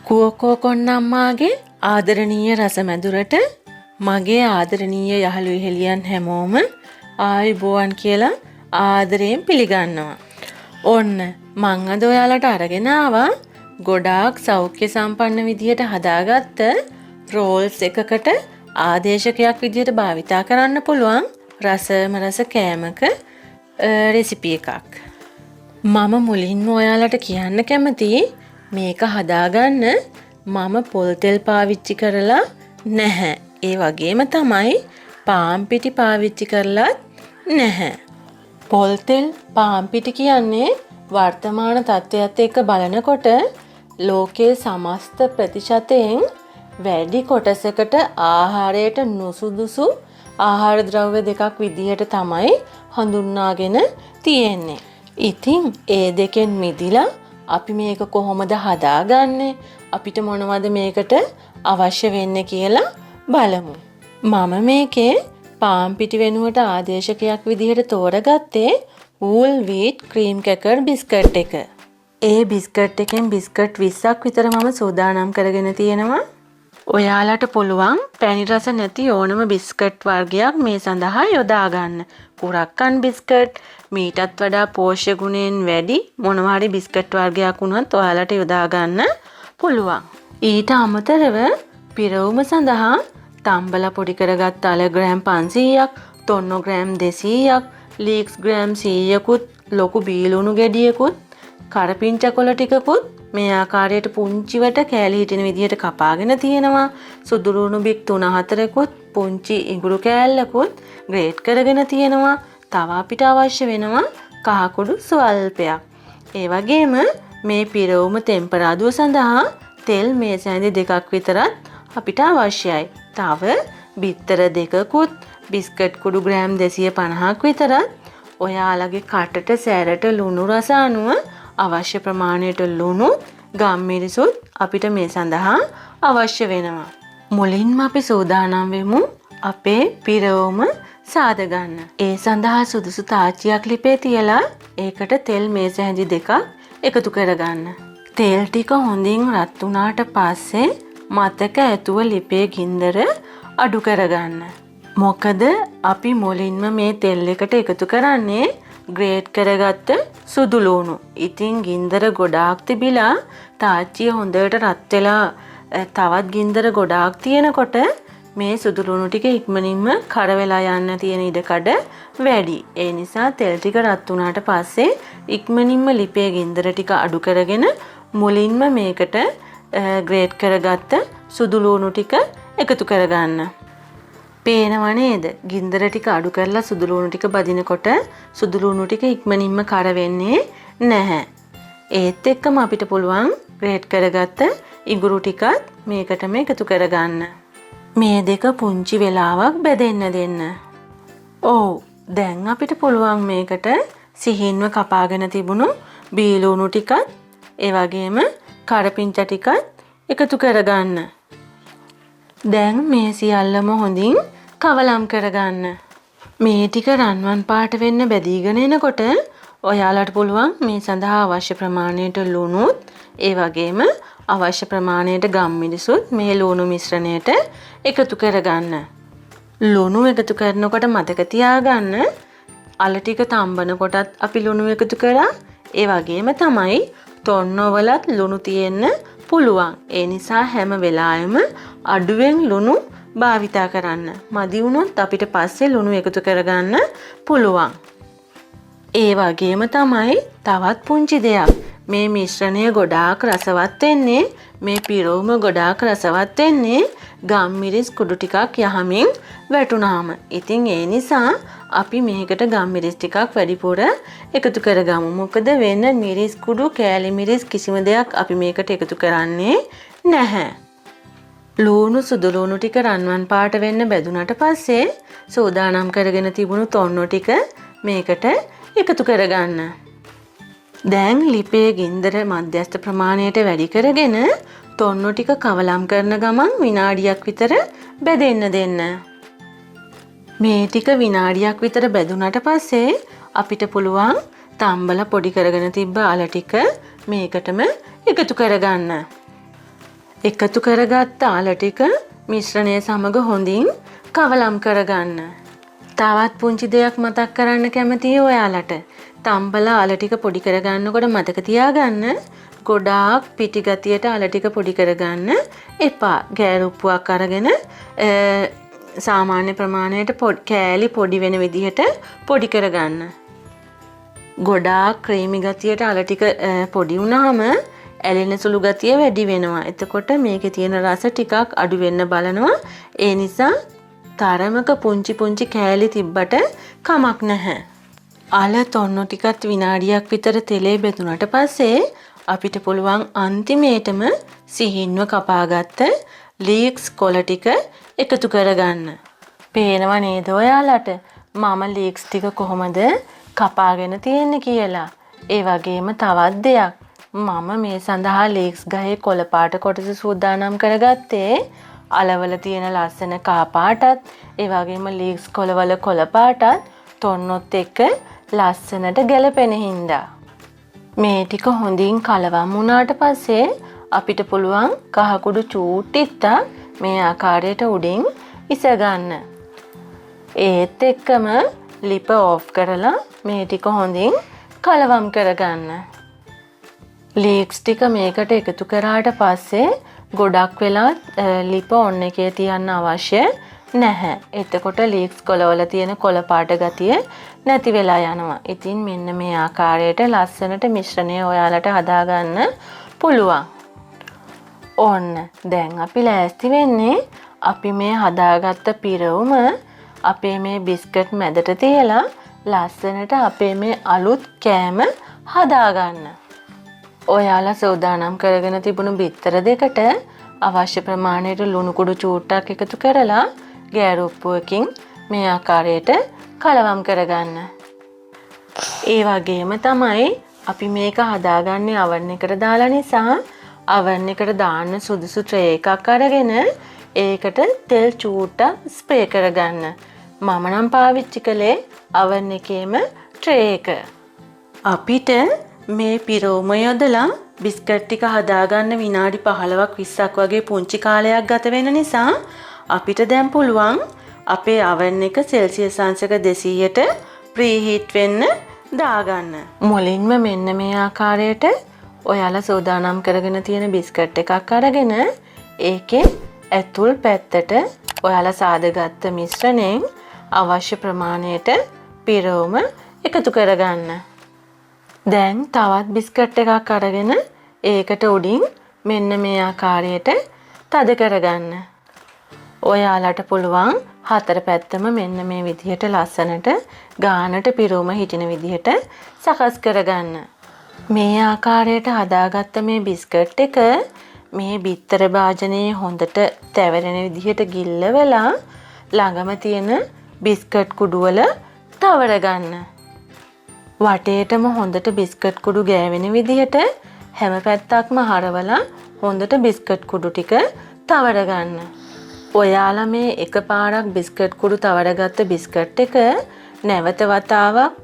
කුවකෝ කොන්නම්මාගේ ආදරණීය රසමැදුරට මගේ ආදරණීය යහළු ඉහෙලියන් හැමෝම ආයුබෝවන් කියලා ආදරයෙන් පිළිගන්නවා. ඔන්න මං අද ඔයාලට අරගෙන ආවා ගොඩාක් සෞඛ්‍ය සම්පන්න විදියට හදාගත්ත රෝල්ස් එකකට ආදේශකයක් විදියට භාවිතා කරන්න පුළුවන් රසම රස කෑමක රෙසිපි එකක්. මම මුලින්ම ඔයාලට කියන්න කැමතියි මේක හදාගන්න මම පොල් තෙල් පාවිච්චි කරලා නැහැ. ඒ වගේම තමයි පාන් පිටි පාවිච්චි කරලත් නැහැ. පොල් තෙල් පාන් පිටි කියන්නේ වර්තමාන තත්ත්වයට එක්ක බලනකොට ලෝකයේ සමස්ත ප්‍රතිශතයෙන් වැඩි කොටසකට ආහාරයට නුසුදුසු ආහාර ද්‍රව්‍ය දෙකක් විදිහට තමයි හඳුන්වාගෙන තියෙන්නේ. ඉතින් ඒ දෙකෙන් මිදිලා අපි මේක කොහොමද හදාගන්නේ? අපිට මොනවද මේකට අවශ්‍ය වෙන්නේ කියලා බලමු. මම මේකේ පාන් පිටි වෙනුවට ආදේශකයක් විදිහට තෝරගත්තේ whole wheat cream cracker biscuit එක. ඒ බිස්කට් එකෙන් බිස්කට් 20ක් විතර මම සූදානම් කරගෙන තියෙනවා. ඔයාලට පුළුවන් පැණි රස නැති ඕනම බිස්කට් වර්ගයක් මේ සඳහා යොදා ගන්න. කුරක්කන් බිස්කට්, මීටත් වඩා පෝෂ්‍ය ගුණයෙන් වැඩි මොනවා හරි බිස්කට් වර්ගයක් වුණත් ඔයාලට යොදා ගන්න පුළුවන්. ඊට අමතරව පිරවුම සඳහා තම්බලා පොඩි කරගත් අල ග්‍රෑම් 500ක්, තොන්න ග්‍රෑම් 200ක්, ලීක්ස් ග්‍රෑම් 100කුත්, ලොකු බීලුණු ගෙඩියකුත්, කරපිංචා කොළ ටිකකුත් මේ ආකාරයට පුංචිවට කෑලි හිටින විදිහට කපාගෙන තියෙනවා. සුදු ලුණු බික් 3-4කුත්, පුංචි ඉඟුරු කෑල්ලකුත් ග්‍රේට් කරගෙන තියෙනවා. තව අපිට අවශ්‍ය වෙනවා කහ කුඩු ස්වල්පයක්. ඒ වගේම මේ පිරවුම ටෙම්පරාදුව සඳහා තෙල් මේස ඇඳි 2ක් විතරත් අපිට අවශ්‍යයි. තව බිත්තර 2කුත්, බිස්කට් කුඩු ග්‍රෑම් 250ක් විතරත් ඔයාලගේ කටට සැරට ලුණු රස අනුව අවශ්‍ය ප්‍රමාණයට ලුණු, ගම්මිරිසුත් අපිට මේ සඳහා අවශ්‍ය වෙනවා. මුලින්ම අපි සූදානම් වෙමු අපේ පිරවුම සාද ගන්න. ඒ සඳහා සුදුසු තාච්චියක් ලිපේ තියලා ඒකට තෙල් මේස හැඳි 2ක් එකතු කරගන්න. තෙල් ටික හොඳින් රත් වුණාට පස්සේ මතක ඇතුව ලිපේ ගින්දර අඩු කරගන්න. මොකද අපි මුලින්ම මේ තෙල් එකට එකතු කරන්නේ ග්‍රේට් කරගත්ත සුදු ලුණු. ඉතින් ගින්දර ගොඩාක් තිබිලා තාච්චිය හොඳට රත් වෙලා තවත් ගින්දර ගොඩාක් තියෙනකොට මේ සුදු ලුණු ටික ඉක්මනින්ම කර වෙලා යන්න තියෙන ඉඩකඩ වැඩි. ඒ නිසා තෙල් ටික රත් වුණාට පස්සේ ඉක්මනින්ම ලිපේ ගින්දර ටික අඩු කරගෙන මුලින්ම මේකට ග්‍රේට් කරගත්ත සුදු ලුණු ටික එකතු කරගන්න. පේනව නේද? ගින්දර ටික අඩු කරලා සුදු ලුණු ටික බදිනකොට සුදු ලුණු ටික ඉක්මනින්ම කර වෙන්නේ නැහැ. ඒත් එක්කම අපිට පුළුවන් ග්‍රේට් කරගත්ත ඉඟුරු ටිකත් මේකටම එකතු කරගන්න. මේ දෙක පුංචි වෙලාවක් බෙදෙන්න දෙන්න. ඔව්, දැන් අපිට පුළුවන් මේකට සිහින්ව කපාගෙන තිබුණු බීලුණු ටිකත් ඒ වගේම කරපිංචා ටිකත් එකතු කරගන්න. දැන් මේ සියල්ලම හොඳින් කවලම් කරගන්න. මේ ටික රන්වන් පාට වෙන්න බැදීගෙන එනකොට ඔයාලට පුළුවන් මේ සඳහා අවශ්‍ය ප්‍රමාණයට ලුණුත් ඒ වගේම අවශ්‍ය ප්‍රමාණයට ගම්මිරිසුත් මේ ලුණු මිශ්‍රණයට එකතු කරගන්න. ලුණු එකතු කරනකොට මතක තියාගන්න අල ටික තම්බන කොටත් අපි ලුණු එකතු කරා. ඒ වගේම තමයි තොන්නවලත් ලුණු තියෙන්න පුළුවන්. ඒ නිසා හැම වෙලාවෙම අඩුවෙන් ලුණු භාවිතා කරන්න. මදි වුණොත් අපිට පස්සේ ලුණු එකතු කරගන්න පුළුවන්. ඒ වගේම තමයි තවත් පුංචි දෙයක්. මේ මිශ්‍රණය ගොඩාක් රසවත් වෙන්නේ, මේ පිරවුම ගොඩාක් රසවත් වෙන්නේ ගම්මිරිස් කුඩු ටිකක් යහමින් වැටුණාම. ඉතින් ඒ නිසා අපි මේකට ගම්මිරිස් ටිකක් වැඩිපුර එකතු කරගමු. මොකද වෙන මිරිස් කුඩු, කෑලි මිරිස් කිසිම දෙයක් අපි මේකට එකතු කරන්නේ නැහැ. ලුණු සුදු ලුණු ටික රන්වන් පාට වෙන්න බැදුනට පස්සේ සූදානම් කරගෙන තිබුණු තොන්නු ටික මේකට එකතු කරගන්න. දැන් ලිපේ ගින්දර මධ්‍යස්ථ ප්‍රමාණයට වැඩි කරගෙන තොන්නු ටික කවලම් කරන ගමන් විනාඩියක් විතර බෙදෙන්න දෙන්න. මේ ටික විනාඩියක් විතර බෙදුනට පස්සේ අපිට පුළුවන් තම්බලා පොඩි කරගෙන තිබ්බ අල ටික මේකටම එකතු කරගන්න. එකතු කරගත්ත ආල ටික මිශ්‍රණය සමග හොඳින් කවලම් කරගන්න. තවත් පුංචි දෙයක් මතක් කරන්න කැමතියි ඔයාලට. තම්බලා ආල ටික පොඩි කරගන්නකොට මතක තියාගන්න ගොඩාක් පිටි ගතියට ආල ටික පොඩි කරගන්න එපා. ගෑරුප්පුවක් අරගෙන සාමාන්‍ය ප්‍රමාණයට කෑලි පොඩි වෙන විදිහට පොඩි කරගන්න. ගොඩාක් ක්‍රීමි ගතියට ආල ටික පොඩි වුණාම ඇලෙන සුළු ගතිය වැඩි වෙනවා. එතකොට මේකේ තියෙන රස ටිකක් අඩු වෙන්න බලනවා. ඒ නිසා තරමක පුංචි පුංචි කෑලි තිබ්බට කමක් නැහැ. ආල තොන්න ටිකත් විනාඩියක් විතර තෙලේ බෙදුනට පස්සේ අපිට පුළුවන් අන්තිමේටම සිහින්ව කපාගත්ත ලීක්ස් කොළ ටික එකතු කරගන්න. පේනව නේද ඔයාලට මම ලීක්ස් ටික කොහොමද කපාගෙන තියෙන්නේ කියලා. ඒ වගේම තවත් දෙයක් මම මේ සඳහා ලීක්ස් ගහේ කොළ පාට කොටස සූදානම් කරගත්තේ අලවල තියෙන ලස්සන කා පාටත් ඒ වගේම ලීක්ස් කොළවල කොළ පාටත් තොන්නොත් එක්ක ලස්සනට ගැලපෙන හින්දා. මේ ටික හොඳින් කලවම් වුණාට පස්සේ අපිට පුළුවන් කහකුඩු චූට්ටිත්තක් මේ ආකාරයට උඩින් ඉස ගන්න. ඒත් එක්කම ලිප ඕෆ් කරලා මේ ටික හොඳින් කලවම් කරගන්න. ලීක්ස් ටික මේකට එකතු කරාට පස්සේ ගොඩක් වෙලා ලිප ඔන් එකේ තියන්න අවශ්‍ය නැහැ. එතකොට ලීක්ස් කොළවල තියෙන කොළ පාට ගතිය නැති වෙලා යනවා. ඉතින් මෙන්න මේ ආකාරයට ලස්සනට මිශ්‍රණය ඔයාලට හදාගන්න පුළුවන්. ඔන්න දැන් අපි ලෑස්ති වෙන්නේ අපි මේ හදාගත්ත පිරවුම අපේ මේ බිස්කට් මැදට තියලා ලස්සනට අපේ මේ අලුත් කෑම හදාගන්න. ඔයාලා සූදානම් කරගෙන තිබුණු බිත්තර දෙකට අවශ්‍ය ප්‍රමාණයට ලුණු කුඩු චූට්ටක් එකතු කරලා ගෑරුප්පුවකින් මේ ආකාරයට කලවම් කරගන්න. ඒ වගේම තමයි අපි මේක හදාගන්නේ oven එකට දාලා නිසා oven එකට දාන්න සුදුසු ට්‍රේ එකක් අරගෙන ඒකට තෙල් චූට්ටක් ස්ප්‍රේ කරගන්න. මම නම් පාවිච්චි කළේ oven එකේම ට්‍රේ එක. අපිට මේ පිරෝම යොදලා බිස්කට් ටික හදාගන්න විනාඩි 15ක් 20ක් වගේ පුංචි කාලයක් ගත වෙන නිසා අපිට දැන් පුළුවන් අපේ oven එක සෙල්සියස් අංශක 200ට ප්‍රීහීට් වෙන්න දාගන්න. මුලින්ම මෙන්න මේ ආකාරයට ඔයාලා සූදානම් කරගෙන තියෙන බිස්කට් එකක් අරගෙන ඒකේ ඇතුල් පැත්තට ඔයාලා සාදගත්ත මිශ්‍රණයෙන් අවශ්‍ය ප්‍රමාණයට පිරෝම එකතු කරගන්න. දැන් තවත් බිස්කට් එකක් අරගෙන ඒකට උඩින් මෙන්න මේ ආකාරයට තද කරගන්න. ඔයාලට පුළුවන් හතර පැත්තම මෙන්න මේ විදිහට ලස්සනට ගානට පිරුම හිටින විදිහට සකස් කරගන්න. මේ ආකාරයට හදාගත්ත මේ බිස්කට් එක මේ බිත්තර භාජනයේ හොඳට තැවෙරෙන විදිහට ගිල්ලවලා ළඟම තියෙන බිස්කට් කුඩු වල තවර ගන්න. වටේටම හොඳට බිස්කට් කුඩු ගෑවෙන විදිහට හැම පැත්තක්ම හරවලා හොඳට බිස්කට් කුඩු ටික තවර ගන්න. ඔයාලා මේ එකපාරක් බිස්කට් කුඩු තවරගත්ත බිස්කට් එක නැවත වතාවක්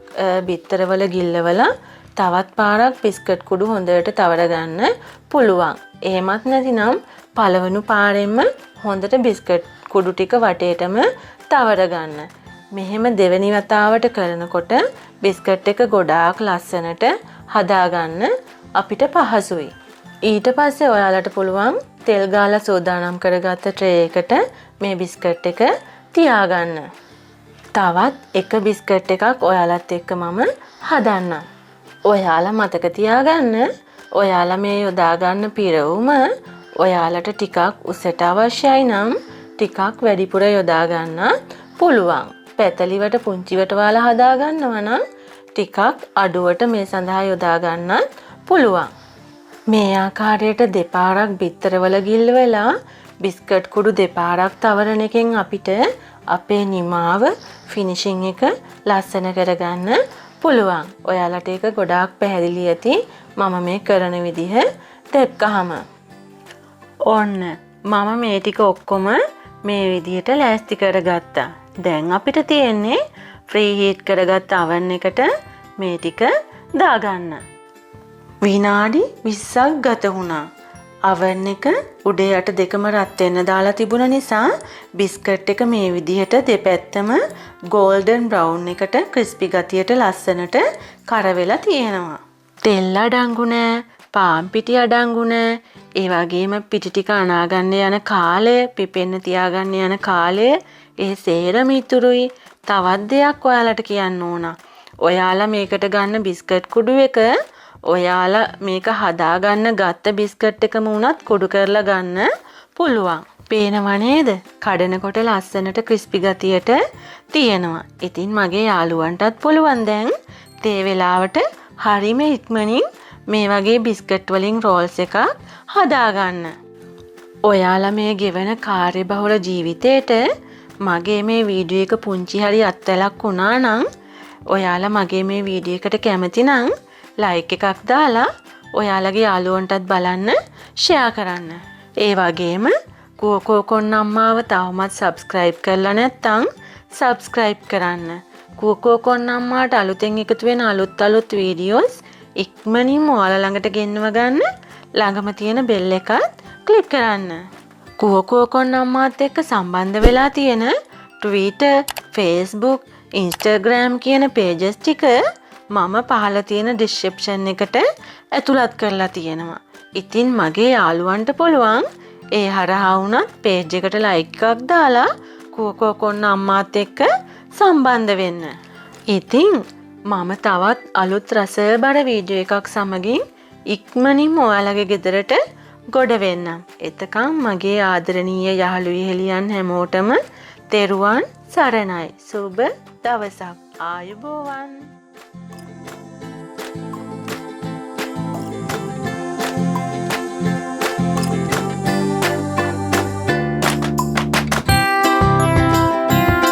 බිත්තරවල ගිල්ලවලා තවත් පාරක් බිස්කට් කුඩු හොඳට තවර ගන්න පුළුවන්. එහෙමත් නැතිනම් පළවෙනි පාරෙන්ම හොඳට බිස්කට් කුඩු ටික වටේටම තවර ගන්න. මෙහෙම දෙවෙනි වතාවට කරනකොට බිස්කට් එක ගොඩාක් ලස්සනට හදාගන්න අපිට පහසුයි. ඊට පස්සේ ඔයාලට පුළුවන් තෙල් ගාලා සූදානම් කරගත්ත ට්‍රේ එකට මේ බිස්කට් එක තියාගන්න. තවත් එක බිස්කට් එකක් ඔයාලත් එක්ක මම හදන්නම්. ඔයාලා මතක තියාගන්න ඔයාලා මේ යොදාගන්න පිරවුම ඔයාලට ටිකක් උසට අවශ්‍යයි නම් ටිකක් වැඩිපුර යොදා ගන්නත් පුළුවන්. පැතලිවට පුංචිවට වාලා හදා ගන්නවා නම් ටිකක් අඩුවට මේ සඳහා යොදා ගන්නත් පුළුවන්. මේ ආකාරයට දෙපාරක් බිත්තරවල ගිල්ලවලා බිස්කට් කුඩු දෙපාරක් තවරන එකෙන් අපිට අපේ නිමාව ෆිනිෂින් එක ලස්සන කරගන්න පුළුවන්. ඔයාලට ඒක ගොඩාක් පැහැදිලි ඇති මම මේ කරන විදිහ දැක්කහම. ඔන්න මම මේ ටික ඔක්කොම මේ විදිහට ලෑස්ති කරගත්තා. දැන් අපිට තියෙන්නේ ප්‍රීහීට් කරගත්ත oven එකට මේ ටික දාගන්න. විනාඩි 20ක් ගත වුණා. oven එක උඩ යට දෙකම රත් වෙන්න දාලා තිබුණ නිසා බිස්කට් එක මේ විදිහට දෙපැත්තම golden brown එකට crispy ගතියට ලස්සනට කර වෙලා තියෙනවා. තෙල් අඩංගු නෑ, පාන් පිටි අඩංගු නෑ. ඒ වගේම පිටි ටික අනාගන්න යන කාලය, පිපෙන්න තියාගන්න යන කාලය ඒ සේරම ඉතුරුයි. තවත් දෙයක් ඔයාලට කියන්න ඕන. ඔයාලා මේකට ගන්න බිස්කට් කුඩු එක ඔයාලා මේක හදාගන්න ගත්ත බිස්කට් එකම වුණත් කුඩු කරලා ගන්න පුළුවන්. පේනව නේද? කඩනකොට ලස්සනට ක්‍රිස්පි ගතියට තියෙනවා. ඉතින් මගේ යාළුවන්ටත් පුළුවන් දැන් තේ වෙලාවට හරිම ඉක්මනින් මේ වගේ බිස්කට් වලින් රෝල්ස් එකක් හදාගන්න. ඔයාලා මේ ගෙවන කාර්යබහුල ජීවිතේට මගේ මේ වීඩියෝ එක පුංචි හරි අත්වලක් වුණා නම් ඔයාලා මගේ මේ වීඩියෝ එකට කැමති නම් ලයික් එකක් දාලා ඔයාලගේ යාළුවන්ටත් බලන්න ෂෙයා කරන්න. ඒ වගේම කෝකෝ කොන්න අම්මාව තවමත් සබ්ස්ක්‍රයිබ් කරලා නැත්නම් සබ්ස්ක්‍රයිබ් කරන්න. කෝකෝ කොන්න අම්මාට අලුතෙන් එකතු වෙන අලුත් වීඩියෝස් ඉක්මනින්ම ඔයාලා ළඟට ගෙන්නව ගන්න ළඟම තියෙන බෙල් එකත් ක්ලික් කරන්න. කෝකෝ කොන්න අම්මාත් එක්ක සම්බන්ධ වෙලා තියෙන Twitter, Facebook, Instagram කියන pages ටික මම පහළ තියෙන description එකට ඇතුළත් කරලා තියෙනවා. ඉතින් මගේ යාළුවන්ට පුළුවන් ඒ හරහා වුණත් page එකට like එකක් දාලා කෝකෝ කොන්න අම්මාත් එක්ක සම්බන්ධ වෙන්න. ඉතින් මම තවත් අලුත් රසබර වීඩියෝ එකක් සමගින් ඉක්මනින්ම ඔයාලගේ ගෙදරට ගොඩ වෙන්නම්. එතකම් මගේ ආදරණීය යහළු යෙහෙලියන් හැමෝටම තෙරුවන් සරණයි. සුබ දවසක්. ආයුබෝවන්.